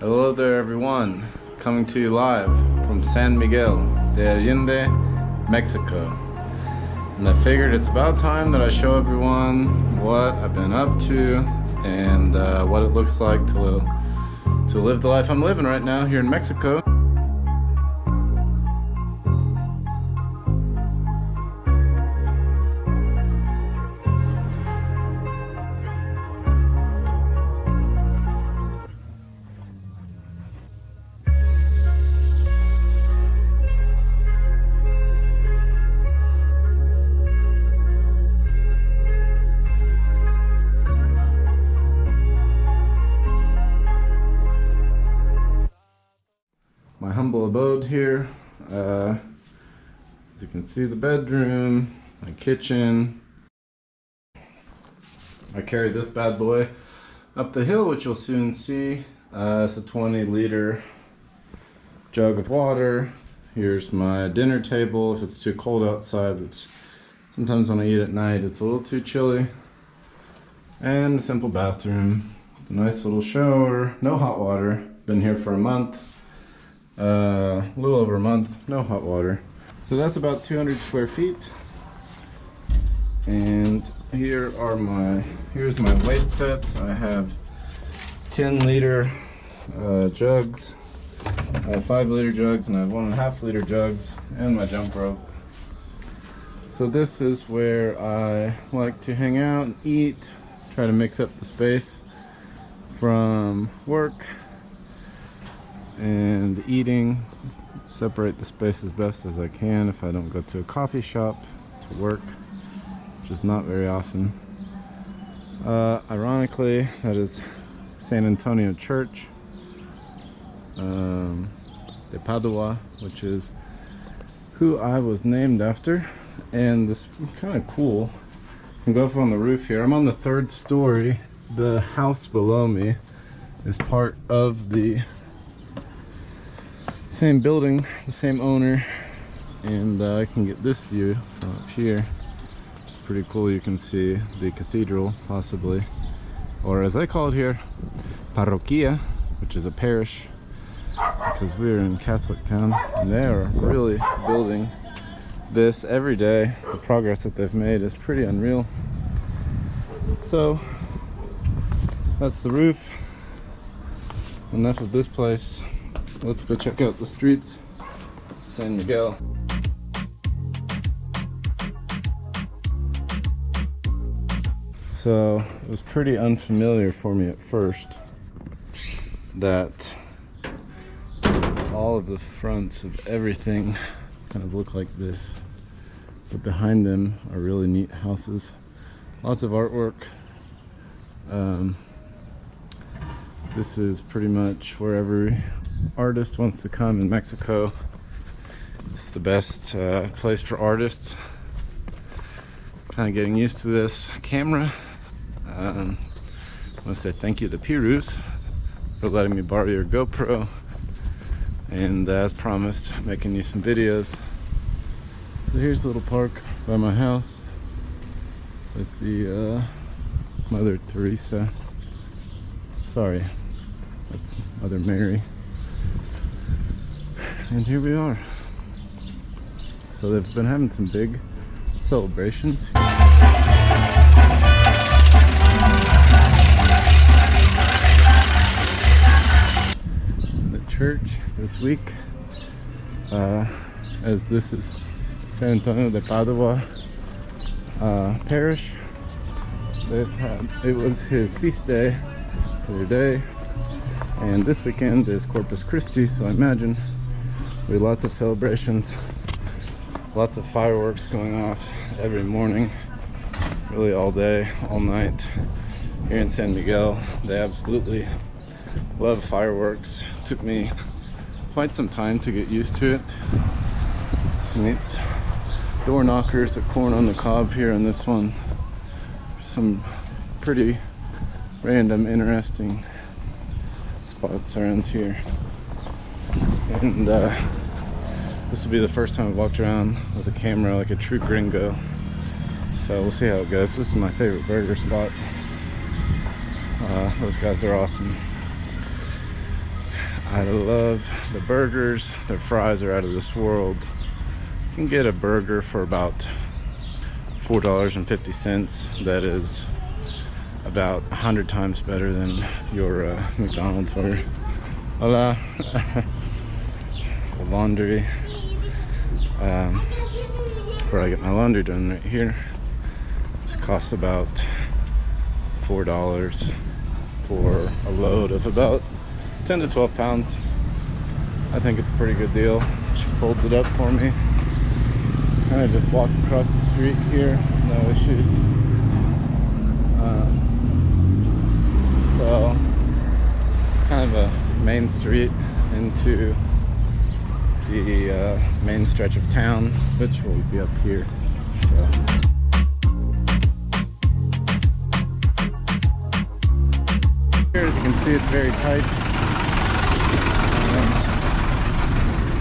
Hello there everyone, coming to you live from San Miguel de Allende, Mexico. And I figured it's about time that I show everyone what I've been up to and what it looks like to live the life I'm living right now here in Mexico. My humble abode here. As you can see, the bedroom, my kitchen. I carry this bad boy up the hill, which you'll soon see. It's a 20-liter jug of water. Here's my dinner table if it's too cold outside, which sometimes when I eat at night it's a little too chilly. And a simple bathroom, a nice little shower, no hot water. Been here for a month. A little over a month, no hot water. So that's about 200 square feet. And here's my weight set. I have 10-liter jugs. I have 5-liter jugs and I have 1.5-liter jugs and my jump rope. So this is where I like to hang out and eat, try to mix up the space from work and eating, separate the space as best as I can if I don't go to a coffee shop to work, which is not very often. Ironically, that is San Antonio Church de Padua, which is who I was named after. And this is kind of cool. You can go up on the roof here. I'm on the 3rd story. The house below me is part of the same building, the same owner, and I can get this view from up here. It's pretty cool. You can see the cathedral, possibly, or as I call it here, parroquia, which is a parish, because we're in Catholic town, and they are really building this every day. The progress that they've made is pretty unreal. So that's the roof. Enough of this place. Let's go check out the streets of San Miguel. So it was pretty unfamiliar for me at first that all of the fronts of everything kind of look like this, but behind them are really neat houses, lots of artwork. This is pretty much where every artist wants to come in Mexico. It's the best place for artists. Kind of getting used to this camera. I want to say thank you to Pirus for letting me borrow your GoPro, and as promised, making you some videos. So here's a little park by my house with the Mother Teresa. Sorry, that's Mother Mary. And here we are. So they've been having some big celebrations. The church this week, as this is San Antonio de Padua parish, it was his feast day for the day, and this weekend is Corpus Christi, so I imagine we have lots of celebrations, lots of fireworks going off every morning, really all day, all night. Here in San Miguel, they absolutely love fireworks. It took me quite some time to get used to it. Some neat door knockers, the corn on the cob here on this one. Some pretty random, interesting spots around here. And this will be the first time I've walked around with a camera like a true gringo. So we'll see how it goes. This is my favorite burger spot. Those guys are awesome. I love the burgers. Their fries are out of this world. You can get a burger for about $4.50. That is about 100 times better than your McDonald's or hola. The laundry, where I get my laundry done right here, just costs about $4 for a load of about 10 to 12 pounds. I think it's a pretty good deal. She folds it up for me. I just walked across the street here, no issues. So it's kind of a main street into the main stretch of town, which will be up here. So. Here, as you can see, it's very tight.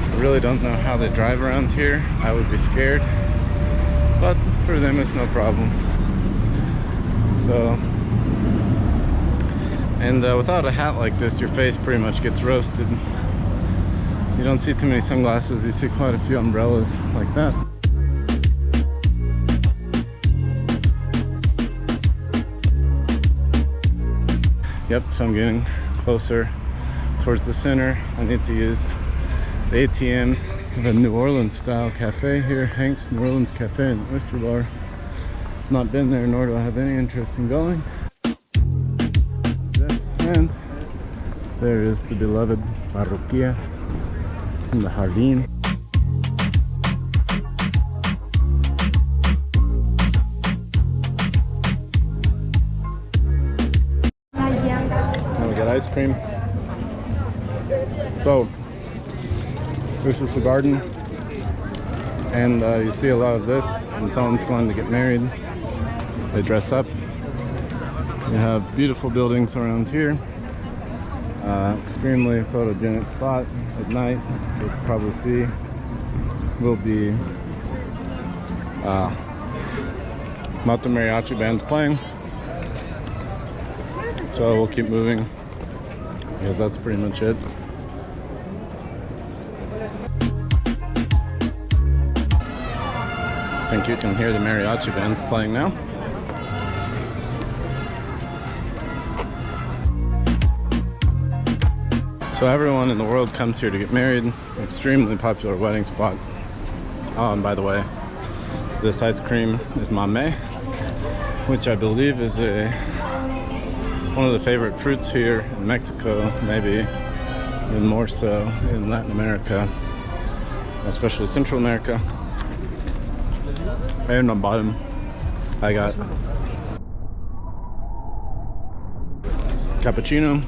I really don't know how they drive around here. I would be scared, but for them it's no problem. So, and without a hat like this, your face pretty much gets roasted. You don't see too many sunglasses, you see quite a few umbrellas like that. Yep, so I'm getting closer towards the center. I need to use the ATM of a New Orleans style cafe here, Hank's New Orleans Cafe and Oyster Bar. I've not been there, nor do I have any interest in going. And there is the beloved Parroquia in the Jardín. Now we got ice cream. So this is the garden, and you see a lot of this when someone's going to get married. They dress up. You have beautiful buildings around here. Extremely photogenic spot at night. As you probably see, will be not the mariachi band playing. So we'll keep moving because that's pretty much it. I think you can hear the mariachi bands playing now. So everyone in the world comes here to get married. Extremely popular wedding spot. Oh, and by the way, this ice cream is mame, which I believe is one of the favorite fruits here in Mexico, maybe even more so in Latin America, especially Central America. And on bottom, I got cappuccino.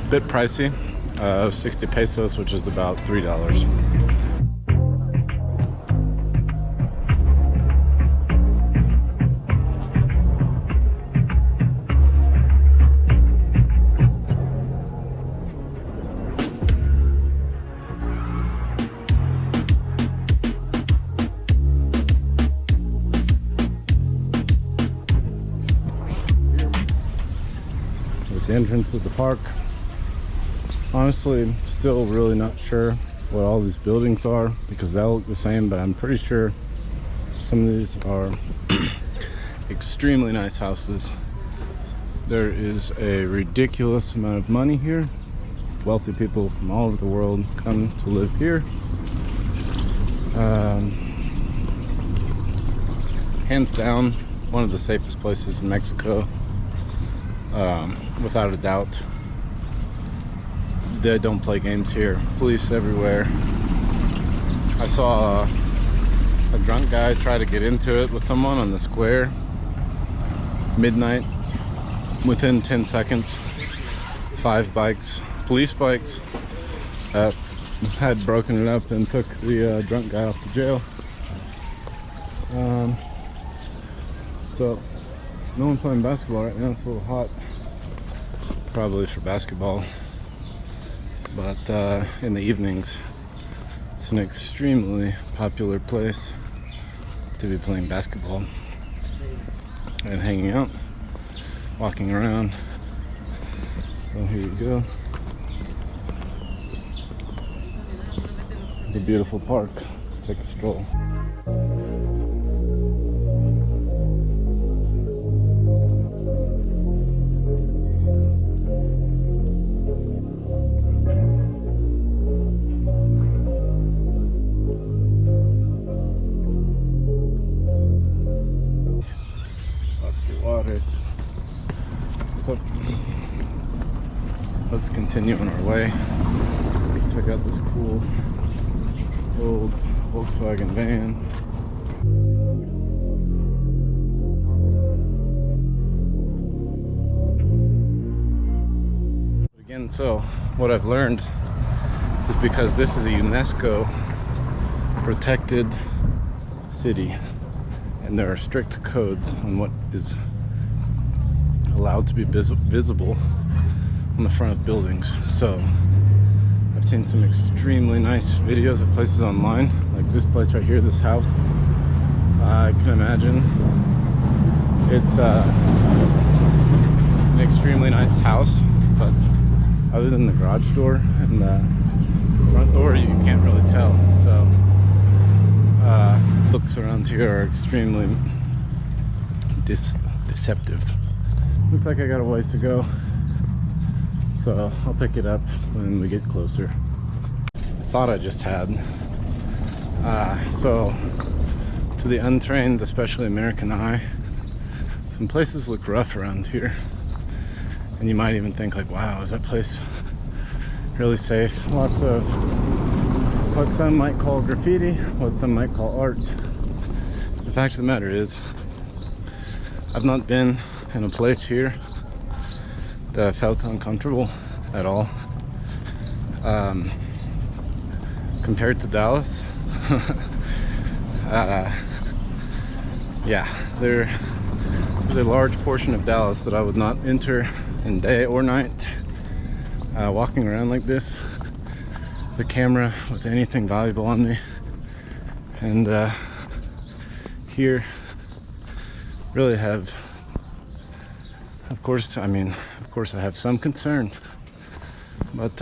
Bit pricey, 60 pesos, which is about $3. At the entrance of the park. Honestly, still really not sure what all these buildings are because they all look the same, but I'm pretty sure some of these are extremely nice houses. There is a ridiculous amount of money here. Wealthy people from all over the world come to live here. Hands down, one of the safest places in Mexico, without a doubt. They don't play games here. Police everywhere. I saw a drunk guy try to get into it with someone on the square. Midnight. Within 10 seconds, 5 bikes, police bikes, had broken it up and took the drunk guy off to jail. So, no one playing basketball right now. It's a little hot. Probably for basketball. But in the evenings, it's an extremely popular place to be playing basketball and hanging out, walking around. So here you go. It's a beautiful park. Let's take a stroll. So let's continue on our way. Check out this cool old Volkswagen van. Again, so what I've learned is because this is a UNESCO protected city and there are strict codes on what is allowed to be visible on the front of buildings. So I've seen some extremely nice videos of places online, like this place right here, this house. I can imagine it's an extremely nice house, but other than the garage door and the front door, you can't really tell. So looks around here are extremely deceptive. Looks like I got a ways to go, so I'll pick it up when we get closer. The thought I just had, so to the untrained, especially American eye, some places look rough around here, and you might even think like, wow, is that place really safe? Lots of what some might call graffiti, what some might call art. The fact of the matter is, I've not been in a place here that I felt uncomfortable at all. Compared to Dallas, yeah, there's a large portion of Dallas that I would not enter in day or night. Walking around like this, the camera with anything valuable on me, and here really have. Of course, I have some concern, but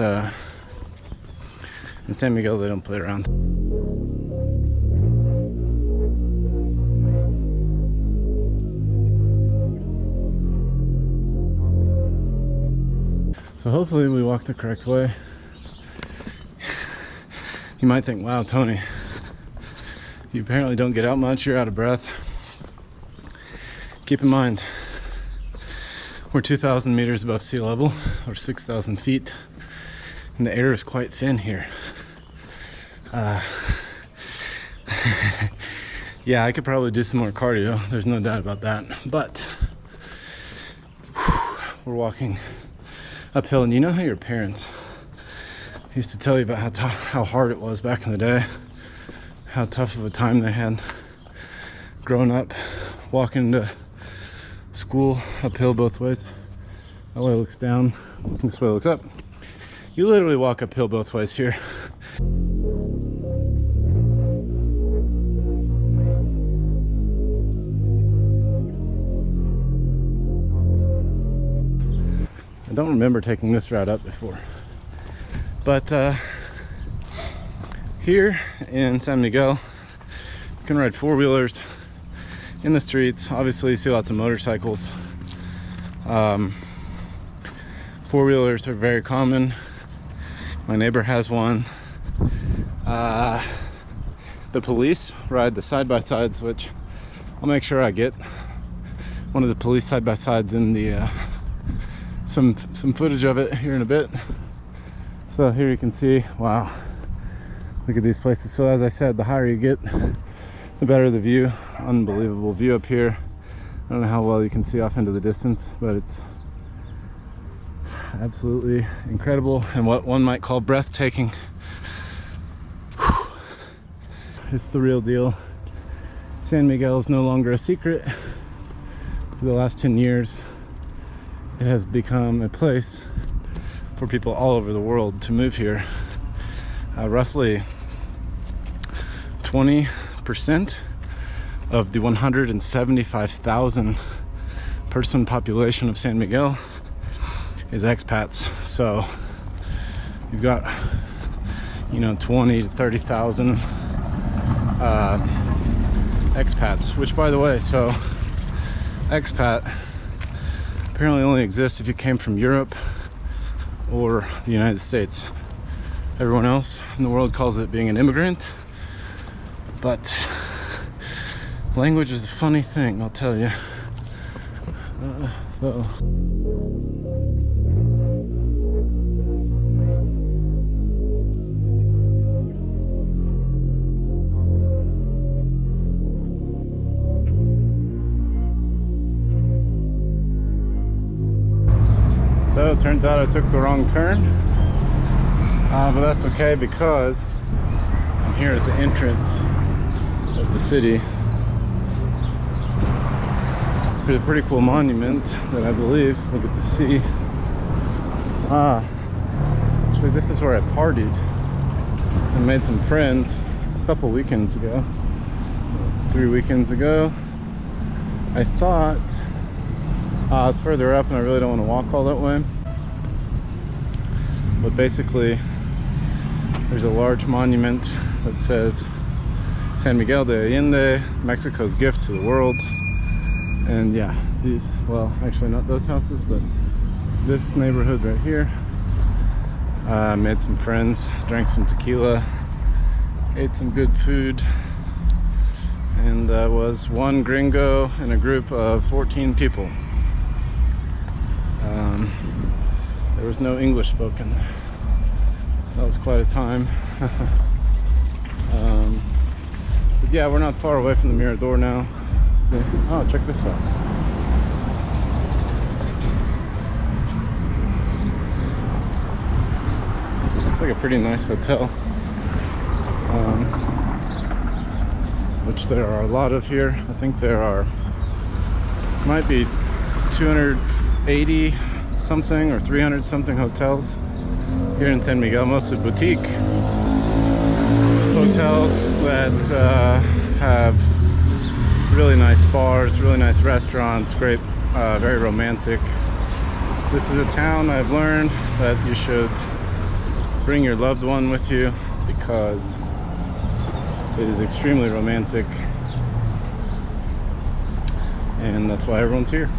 in San Miguel they don't play around. So hopefully we walk the correct way. You might think, wow, Tony, you apparently don't get out much, you're out of breath. Keep in mind, we're 2,000 meters above sea level, or 6,000 feet, and the air is quite thin here. Yeah, I could probably do some more cardio, there's no doubt about that, but we're walking uphill. And you know how your parents used to tell you about how hard it was back in the day, how tough of a time they had growing up, walking to school uphill both ways. That way looks down, this way looks up. You literally walk uphill both ways here. I don't remember taking this route up before, but here in San Miguel you can ride four-wheelers in the streets. Obviously you see lots of motorcycles. Four-wheelers are very common. My neighbor has one. The police ride the side-by-sides, which I'll make sure I get one of the police side-by-sides in the some footage of it here in a bit. So here you can see, wow, look at these places. So as I said, the higher you get, the better the view. Unbelievable view up here. I don't know how well you can see off into the distance, but it's absolutely incredible and what one might call breathtaking. Whew. It's the real deal. San Miguel is no longer a secret. For the last 10 years, it has become a place for people all over the world to move here. Roughly 20% of the 175,000 person population of San Miguel is expats. So you've got you know, 20 to 30,000 expats, which, by the way, so expat apparently only exists if you came from Europe or the United States. Everyone else in the world calls it being an immigrant, but language is a funny thing, I'll tell you. So it turns out I took the wrong turn, but that's okay because I'm here at the entrance of the city. There's a pretty cool monument that I believe we'll get to see. Actually, this is where I partied and made some friends a couple weekends ago. 3 weekends ago. I thought it's further up and I really don't want to walk all that way. But basically, there's a large monument that says San Miguel de Allende, Mexico's gift to the world. And yeah, these, well, actually not those houses, but this neighborhood right here. Made some friends, drank some tequila, ate some good food, and was one gringo in a group of 14 people. There was no English spoken. That was quite a time. But yeah, we're not far away from the mirador now. Oh, check this out. It's like a pretty nice hotel, which there are a lot of here. I think there are, might be 280 something or 300 something hotels here in San Miguel, mostly boutique hotels that have really nice bars, really nice restaurants, great, very romantic. This is a town I've learned that you should bring your loved one with you because it is extremely romantic, and that's why everyone's here.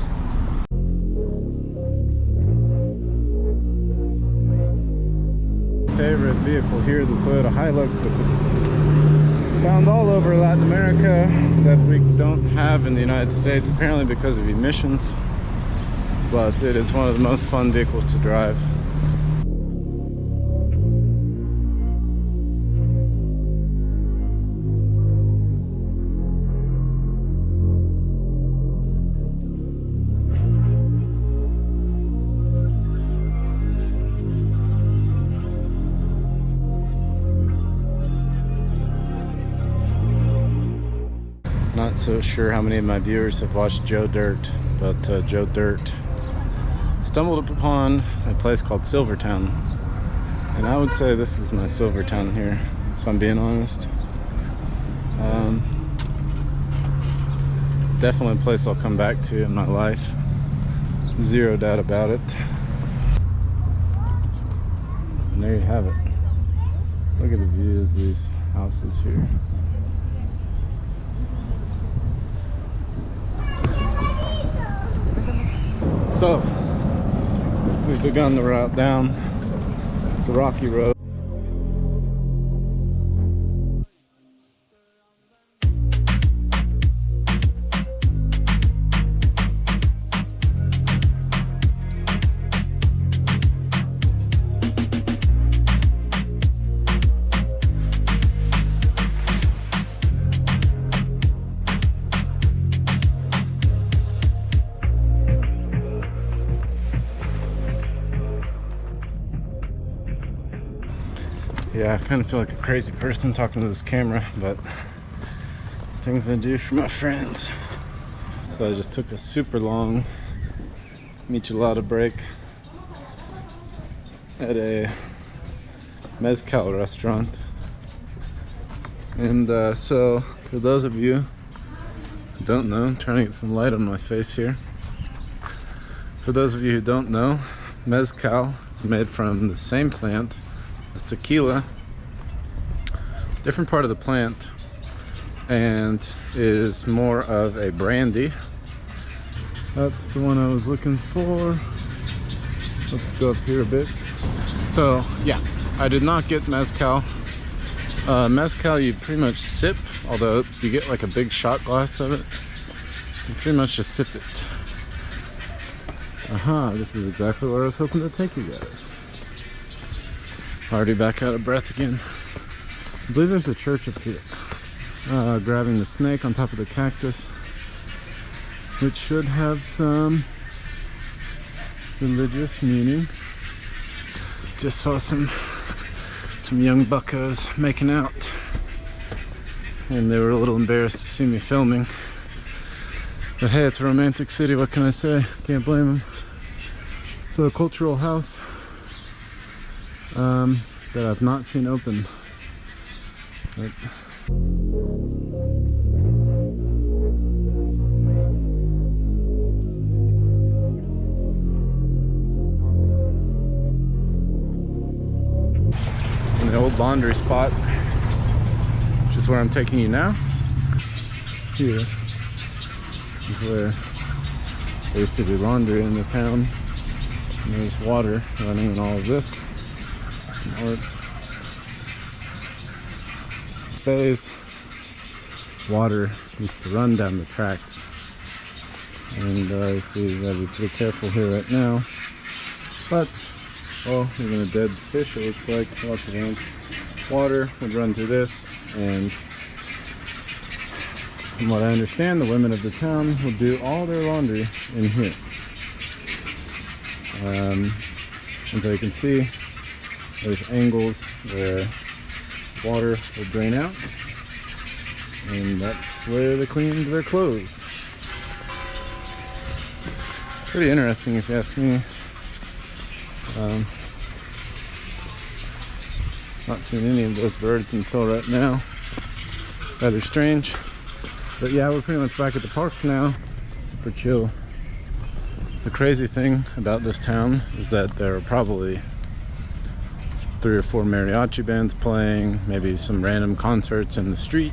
Favorite vehicle here is the Toyota Hilux, which is found all over Latin America that we don't have in the United States, apparently because of emissions, but it is one of the most fun vehicles to drive. Not so sure how many of my viewers have watched Joe Dirt, but Joe Dirt stumbled upon a place called Silvertown, and I would say this is my Silvertown here, if I'm being honest. Definitely a place I'll come back to in my life, zero doubt about it. And there you have it. Look at the view of these houses here. So, we've begun the route down. It's a rocky road. Yeah, I kind of feel like a crazy person talking to this camera, but things I do for my friends. So I just took a super long michelada break at a mezcal restaurant. And so for those of you who don't know, I'm trying to get some light on my face here. For those of you who don't know, mezcal is made from the same plant as tequila, different part of the plant and is more of a brandy. That's the one I was looking for. Let's go up here a bit. So yeah, I did not get mezcal. Mezcal you pretty much sip, although you get like a big shot glass of it. You pretty much just sip it. This is exactly where I was hoping to take you guys. Already back out of breath again. I believe there's a church up here. Grabbing the snake on top of the cactus, which should have some religious meaning. Just saw some young buckos making out, and they were a little embarrassed to see me filming. But hey, it's a romantic city, what can I say? Can't blame them. So a cultural house that I've not seen open. But the old laundry spot, which is where I'm taking you now. Here is where there used to be laundry in the town, and there's water running in all of this. Bays, water used to run down the tracks, and I see you gotta be pretty careful here right now. But oh, even a dead fish, it looks like. Lots of ants. Water would run through this, and from what I understand, the women of the town will do all their laundry in here. And so you can see there's angles where water will drain out, and that's where they clean their clothes. Pretty interesting if you ask me. Not seen any of those birds until right now. Rather strange. But yeah, we're pretty much back at the park now. Super chill. The crazy thing about this town is that there are probably 3 or 4 mariachi bands playing, maybe some random concerts in the street,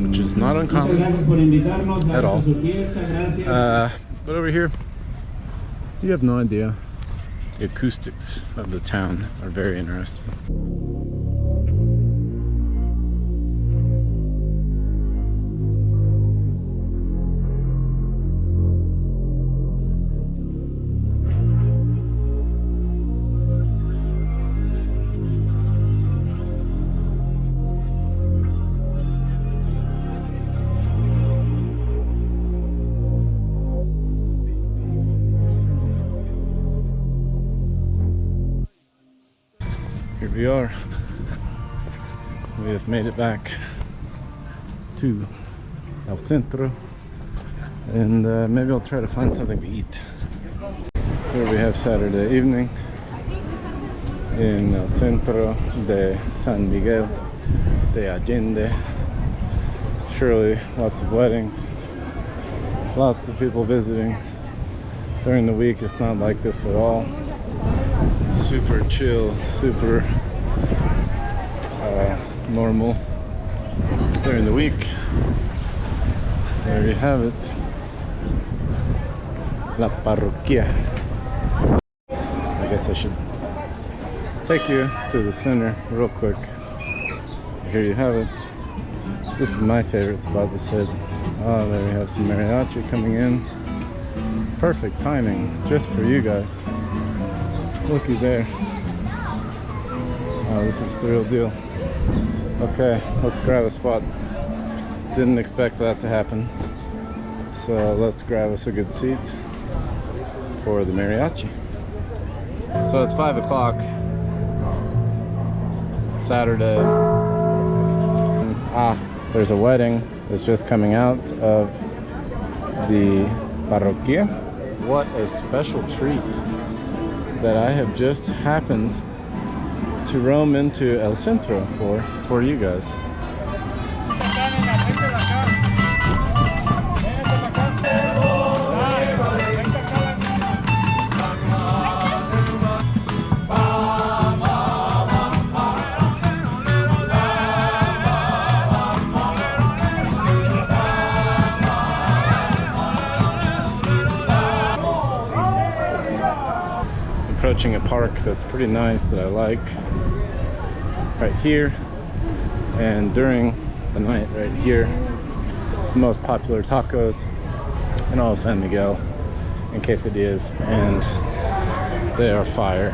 which is not uncommon at all. But over here, you have no idea. The acoustics of the town are very interesting. Here we are. We have made it back to El Centro, and maybe I'll try to find something to eat. Here we have Saturday evening in El Centro de San Miguel de Allende. Surely lots of weddings, lots of people visiting. During the week it's not like this at all. Super chill, super normal. During the week, there you have it, La Parroquia. I guess I should take you to the center real quick. Here you have it. This is my favorite spot, the city. Oh, there we have some mariachi coming in. Perfect timing, just for you guys. Looky there. Oh, this is the real deal. Okay, let's grab a spot. Didn't expect that to happen. So let's grab us a good seat for the mariachi. So it's 5 o'clock. Saturday. There's a wedding that's just coming out of the parroquia. What a special treat that I have just happened to roam into El Centro for you guys. approaching a park that's pretty nice that I like right here. And during the night right here, it's the most popular tacos in all of San Miguel and quesadillas, and they are fire.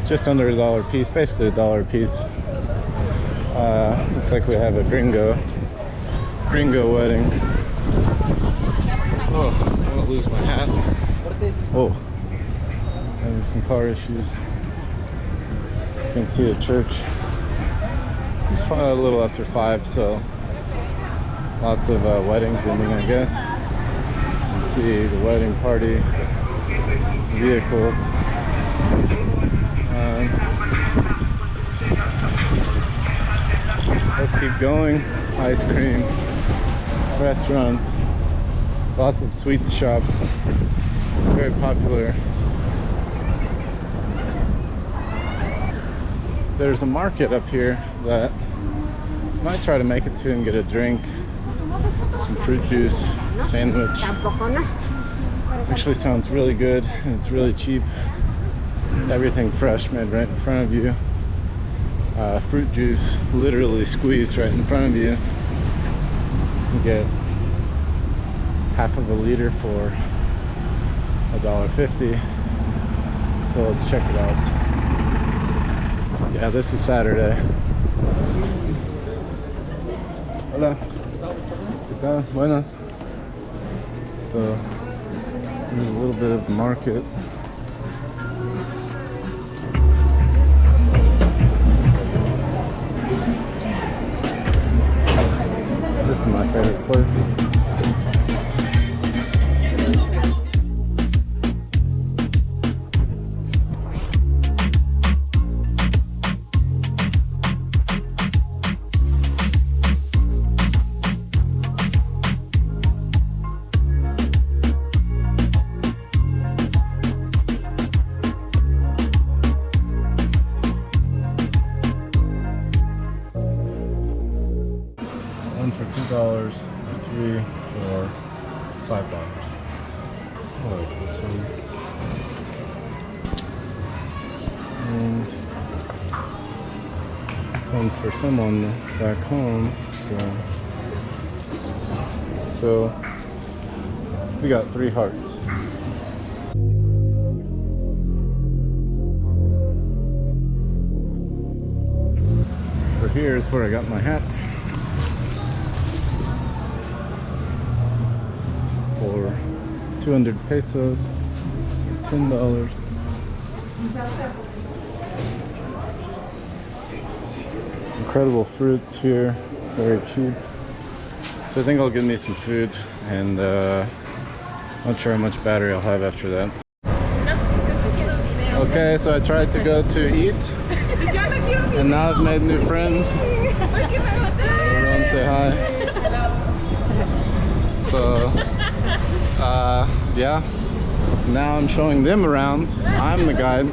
Just under $1 a piece, basically $1 a piece. Looks like we have a Gringo wedding. Oh, I don't want to lose my hat. Oh, having some car issues. You can see a church. It's a little after 5, so lots of weddings ending, I guess. You can see the wedding party vehicles. Let's keep going. Ice cream, restaurants, lots of sweet shops, very popular. There's a market up here that I might try to make it to and get a drink, some fruit juice, sandwich. Actually sounds really good, and it's really cheap. Everything fresh, made right in front of you. Fruit juice literally squeezed right in front of you. You get half of a liter for $1.50. So let's check it out. Yeah, this is Saturday. Hola. ¿Qué tal? Buenas. So there's a little bit of the market. This is my favorite place. One for $2, or 3 for $5. I like this one. And this one's for someone back home, so we got 3 hearts. For here is where I got my hat. For 200 pesos, $10. Incredible fruits here, very cheap. So I think I'll get me some food, and not sure how much battery I'll have after that. Okay, so I tried to go to eat, and now I've made new friends. Everyone say hi. So yeah, now I'm showing them around. I'm the guide,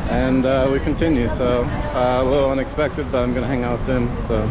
and we continue. So a little unexpected, but I'm gonna hang out with them. So